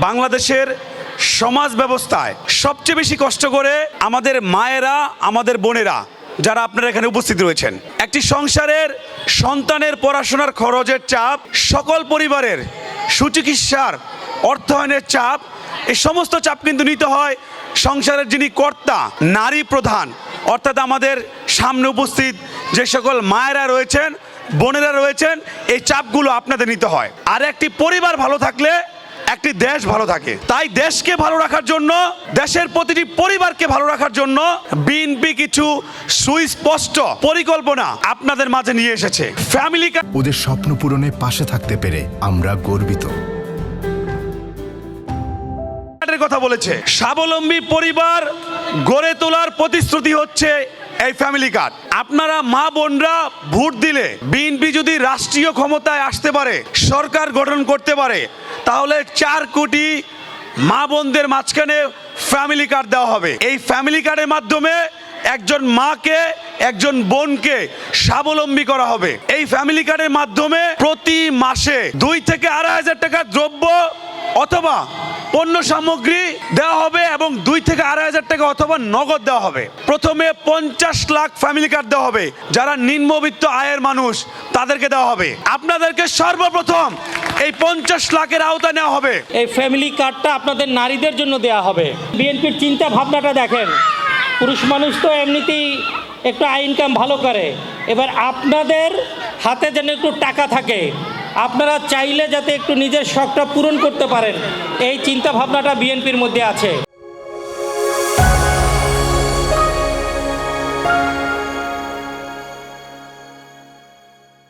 বাংলাদেশের সমাজ ব্যবস্থায় সবচেয়ে বেশি কষ্ট করে আমাদের মায়েরা, আমাদের বোনেরা, যারা আপনারা এখানে উপস্থিত রয়েছেন। একটি সংসারের সন্তানের পড়াশোনার খরচের চাপ, সকল পরিবারের সুচিকিৎসার অর্থায়নের চাপ, এই সমস্ত চাপ কিন্তু নিতে হয় সংসারের যিনি কর্তা, নারী প্রধান, অর্থাৎ আমাদের সামনে উপস্থিত যে সকল মায়েরা রয়েছেন, বোনেরা রয়েছেন, এই চাপগুলো আপনাদের নিতে হয়। আর একটি পরিবার ভালো থাকলে একটি দেশ ভালো থাকে। তাই দেশকে ভালো রাখার জন্য, দেশের প্রতিটি পরিবারকে ভালো রাখার জন্য বিএনপি কিছু সুস্পষ্ট পরিকল্পনা আপনাদের মাঝে নিয়ে এসেছে। ফ্যামিলি কার্ড ওদের স্বপ্ন পূরণে পাশে থাকতে পেরে আমরা গর্বিত। কথা বলেছে, স্বাবলম্বী পরিবার গড়ে তোলার প্রতিশ্রুতি হচ্ছে এই ফ্যামিলি কার্ড। আপনারা মা বোনরা ভোট দিলে বিএনপি যদি রাষ্ট্রীয় ক্ষমতায় আসতে পারে, সরকার গঠন করতে পারে, তাহলে 4 কোটি মা বোনদের মাঝখানে ফ্যামিলি কার্ড দেওয়া হবে। এই ফ্যামিলি কার্ডের মাধ্যমে একজন মাকে, একজন বোনকে স্বাবলম্বী করা হবে। এই ফ্যামিলি কার্ডের মাধ্যমে প্রতি মাসে 2 থেকে 2.5 টাকা দ্রব্য অথবা পণ্য সামগ্রী দেওয়া হবে এবং 2 থেকে 2.5 টাকা অথবা নগদ দেওয়া হবে। প্রথমে 50 লাখ ফ্যামিলি কার্ড দেওয়া হবে, যারা নিম্নবিত্ত আয়ের মানুষ তাদেরকে দেওয়া হবে। আপনাদেরকে সর্বপ্রথম এই 50 লাখের আওতা নেওয়া হবে। এই ফ্যামিলি কার্ডটা আপনাদের নারীদের জন্য দেওয়া হবে। বিএনপির চিন্তা ভাবনাটা দেখেন, পুরুষ মানুষ তো এমনিতেই একটু আয় ইনকাম ভালো করে, এবার আপনাদের হাতে যেন একটু টাকা থাকে, আপনারা চাইলে যাতে একটু নিজের শখটা পূরণ করতে পারেন, এই চিন্তা ভাবনাটা বিএনপির মধ্যে আছে।